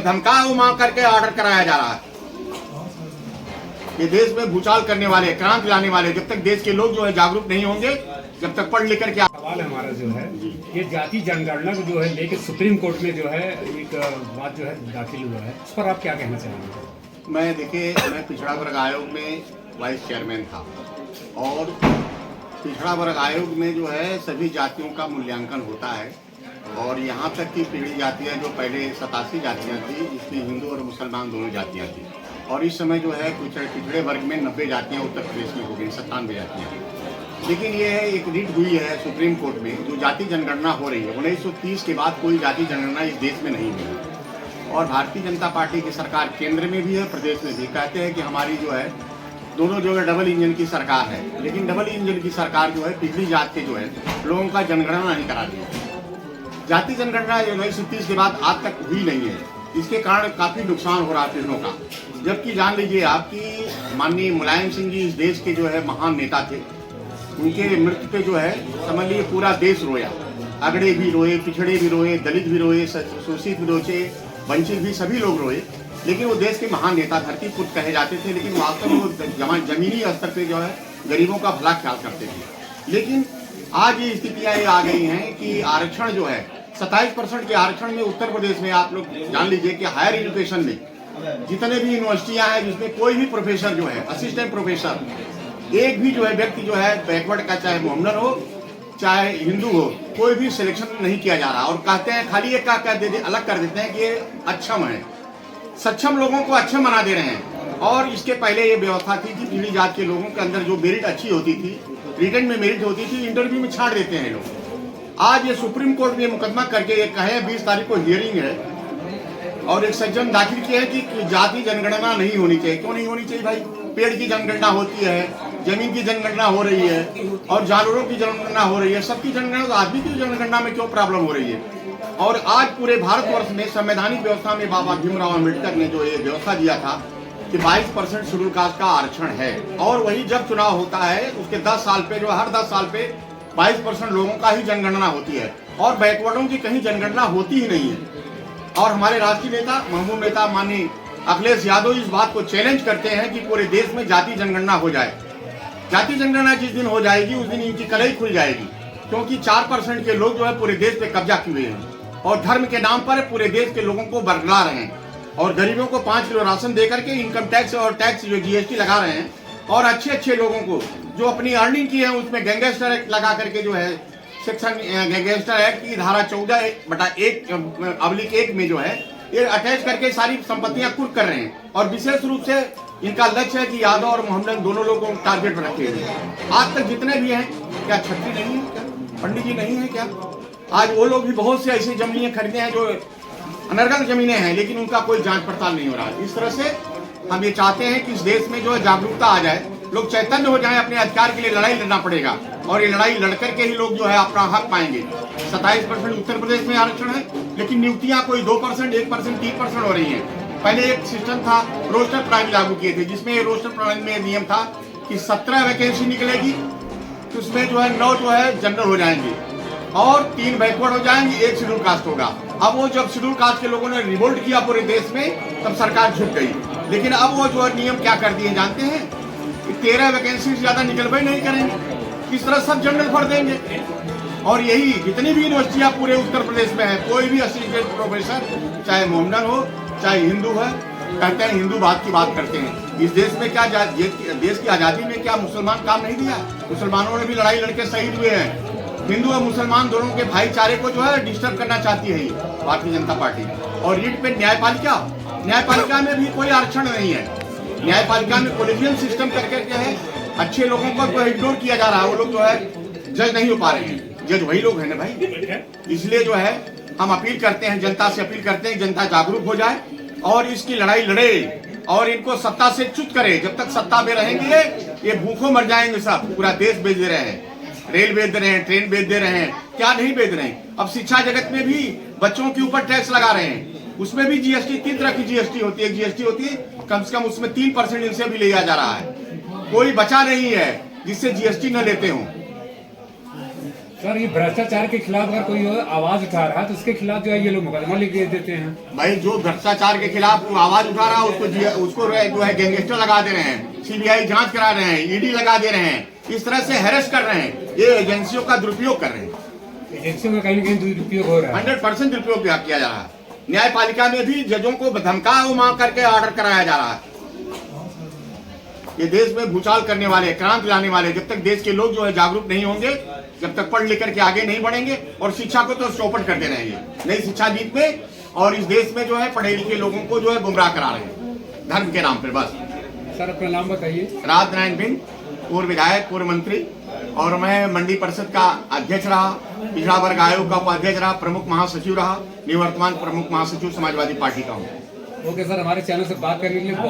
धमका मांग करके ऑर्डर कराया जा रहा है। ये देश में भूचाल करने वाले, क्रांति लाने वाले, जब तक देश के लोग जो है जागरूक नहीं होंगे, जब तक पढ़ लिख करके। सवाल हमारा जो है ये जाति जनगणना को जो है लेके सुप्रीम कोर्ट में जो है एक बात जो है दाखिल हुआ है, उस पर आप क्या कहना चाहेंगे? मैं पिछड़ा वर्ग आयोग में वाइस चेयरमैन था और पिछड़ा वर्ग आयोग में जो है सभी जातियों का मूल्यांकन होता है और यहाँ तक कि पिछड़ी जातियाँ जो पहले 87 जातियाँ थी, इसमें हिंदू और मुसलमान दोनों जातियाँ थी और इस समय जो है पिछड़े वर्ग में 90 जातियाँ उत्तर प्रदेश में हो गई, 97 जातियाँ। लेकिन ये एक रीट हुई है सुप्रीम कोर्ट में, जो जाति जनगणना हो रही है 1930 के बाद कोई जाति जनगणना इस देश में नहीं हुई और भारतीय जनता पार्टी की सरकार केंद्र में भी है, प्रदेश में भी। कहते हैं कि हमारी जो है दोनों जो है डबल इंजन की सरकार है, लेकिन डबल इंजन की सरकार जो है पिछड़ी जात के जो है लोगों का जनगणना नहीं करा दी है। जाति जनगणना 1930 के बाद आज तक हुई नहीं है, इसके कारण काफी नुकसान हो रहा है पिछड़ों का। जबकि जान लीजिए आपकी माननीय मुलायम सिंह जी इस देश के जो है महान नेता थे, उनके मृत्यु पे जो है समझ लीजिए पूरा देश रोया, अगड़े भी रोए, पिछड़े भी रोए, दलित भी रोए, शोषित भी रोए, वंचित भी, सभी लोग रोए। लेकिन वो देश के महान नेता, धरती पुत्र कहे जाते थे, लेकिन वास्तव में वो जमीनी स्तर पे जो है गरीबों का भला ख्याल करते थे। लेकिन आज ये स्थितियां ये आ गई हैं कि आरक्षण जो है 27% के आरक्षण में उत्तर प्रदेश में आप लोग जान लीजिए कि हायर एजुकेशन में जितने भी यूनिवर्सिटियां हैं जिसमें कोई भी प्रोफेसर जो है, असिस्टेंट प्रोफेसर, एक भी जो है व्यक्ति जो है बैकवर्ड का, चाहे मोहम्मदन हो चाहे हिंदू हो, कोई भी सिलेक्शन नहीं किया जा रहा। और कहते हैं खाली एक का अलग कर देते हैं कि ये अक्षम है, सक्षम लोगों को अक्षम बना दे रहे हैं। और इसके पहले ये व्यवस्था थी कि पीढ़ी जात के लोगों के अंदर जो मेरिट अच्छी होती थी, रिटर्न में मेरिट होती थी, इंटरव्यू में छाड़ देते हैं लोग। आज ये सुप्रीम कोर्ट में मुकदमा करके ये कहे 20 तारीख को हियरिंग है और एक सज्जन दाखिल किया है कि जाति जनगणना नहीं होनी चाहिए। क्यों नहीं होनी चाहिए भाई? पेड़ की जनगणना होती है, जमीन की जनगणना हो रही है और जानवरों की जनगणना हो रही है, सबकी जनगणना। तो आदमी की जनगणना में क्यों प्रॉब्लम हो रही है? और आज पूरे भारतवर्ष में संवैधानिक व्यवस्था में बाबा भीमराव अम्बेडकर ने जो ये व्यवस्था दिया था कि 22% शेड्यूल कास्ट का आरक्षण है और वही जब चुनाव होता है उसके 10 साल पे जो हर 10 साल पे 22% लोगों का ही जनगणना होती है और बैकवर्डों की कहीं जनगणना होती ही नहीं है। और हमारे राष्ट्रीय नेता, महबूब नेता माननीय अखिलेश यादव इस बात को चैलेंज करते हैं कि पूरे देश में जाति जनगणना हो जाए। जाति जनगणना जिस दिन हो जाएगी उस दिन इनकी कलई खुल जाएगी, क्योंकि 4% के लोग जो है पूरे देश पे कब्जा किए हुए हैं और धर्म के नाम पर पूरे देश के लोगों को बरगला रहे हैं और गरीबों को 5 किलो राशन दे करके इनकम टैक्स और टैक्स जो GST लगा रहे हैं और अच्छे लोगों को जो अपनी अर्निंग की है उसमें गैंगस्टर एक्ट लगा करके जो है सेक्शन गैंगस्टर एक्ट की धारा 14/1 में जो है ये अटैच करके सारी संपत्तियां कुर्क कर रहे हैं और विशेष रूप से इनका लक्ष्य है कि यादव और मोहम्मदन दोनों लोगों को टारगेट रखे हुए हैं। आज तक जितने भी हैं, क्या छत्री नहीं है, क्या पंडित जी नहीं है, क्या आज वो लोग भी बहुत से ऐसी जमीनें खरीदे हैं जो अनर्गल जमीनें हैं, लेकिन उनका कोई जांच पड़ताल नहीं हो रहा है। इस तरह से हम ये चाहते हैं कि इस देश में जो है जागरूकता आ जाए, लोग चैतन्य हो जाएं, अपने अधिकार के लिए लड़ाई लड़ना पड़ेगा और ये लड़ाई लड़कर के ही लोग जो है अपना हक पाएंगे। 27% उत्तर प्रदेश में आरक्षण है, लेकिन नियुक्तियां कोई 2%, 1%, 3% हो रही हैं। पहले एक सिस्टम था, रोस्टर प्रणाली लागू किए थे, जिसमें रोस्टर प्रणाली में नियम था कि 17 वैकेंसी निकलेगी तो उसमें जो है 9 जो है जनरल हो जाएंगे और 3 बैकवर्ड हो जाएंगे, 1 शेड्यूल कास्ट होगा। अब वो जब शेड्यूल कास्ट के लोगों ने रिवोल्ट किया पूरे देश में, तब सरकार झुक गई। लेकिन अब वो जो है नियम क्या कर दिए जानते हैं? 13 वैकेंसी से ज्यादा निकलवाई नहीं करेंगे, इस तरह सब जनरल भर देंगे। और यही जितनी भी यूनिवर्सिटियां पूरे उत्तर प्रदेश में है, कोई भी असिस्टेंट प्रोफेसर चाहे मोहम्मदन हो चाहे हिंदू है, कहते हैं हिंदूवाद की बात करते हैं। इस देश में क्या देश की आजादी में क्या मुसलमान काम नहीं दिया? मुसलमानों ने भी लड़ाई लड़के शहीद हुए हैं। हिंदू और मुसलमान दोनों के भाईचारे को जो है डिस्टर्ब करना चाहती है भारतीय जनता पार्टी। और रीट पे न्यायपालिका में भी कोई आरक्षण नहीं है। न्यायपालिका में कोलेजियम सिस्टम करके क्या है, अच्छे लोगों को इग्नोर किया जा रहा है। वो लोग जो है जज नहीं हो पा रहे हैं, जज वही लोग हैं ना भाई। इसलिए जो है हम अपील करते हैं, जनता से अपील करते हैं, जनता जागरूक हो जाए और इसकी लड़ाई लड़े और इनको सत्ता से च्युत करे। जब तक सत्ता में रहेंगे ये भूखों मर जाएंगे सब। पूरा देश बेच दे रहे हैं, रेल बेच दे रहे हैं, ट्रेन बेच दे रहे हैं, क्या नहीं बेच रहे हैं। अब शिक्षा जगत में भी बच्चों के ऊपर टैक्स लगा रहे हैं, उसमें भी GST, 3 तरह की GST होती है। GST होती है कम से कम, उसमें 3% इनसे भी लिया जा रहा है। कोई बचा नहीं है जिससे GST न लेते हों। सर ये भ्रष्टाचार के खिलाफ अगर कोई आवाज उठा रहा है तो उसके खिलाफ जो है ये लोग मुकदमा लिख देते हैं। भाई जो भ्रष्टाचार के खिलाफ आवाज उठा रहा है उसको जो है गैंगस्टर लगा दे रहे हैं, सीबीआई जांच करा रहे हैं, ईडी लगा दे रहे हैं, इस तरह से हैरेस कर रहे हैं, ये एजेंसियों का दुरुपयोग कर रहे हैं। एजेंसियों का कहीं ना कहीं दुरुपयोग हो रहा है, 100% दुरुपयोग किया जा रहा है। न्यायपालिका में भी जजों को धमका मांग करके ऑर्डर कराया जा रहा है। ये देश में भूचाल करने वाले, क्रांति लाने वाले, जब तक देश के लोग जो है जागरूक नहीं होंगे, जब तक पढ़ लिख करके आगे नहीं बढ़ेंगे और शिक्षा को तो चौपट करते रहेंगे। नई शिक्षा नीति में और इस देश में जो है पढ़े लिखे लोगों को जो है गुमराह करा रहे हैं धर्म के नाम पर बस। सर अपना नाम बताइए। राज नारायण बिंद, पूर्व विधायक, पूर्व मंत्री, और मैं मंडी परिषद का अध्यक्ष रहा, पिछड़ा वर्ग आयोग का उपाध्यक्ष रहा, प्रमुख महासचिव रहा, निवर्तमान प्रमुख महासचिव समाजवादी पार्टी का हूँ। ओके सर, हमारे चैनल से बात करने के लिए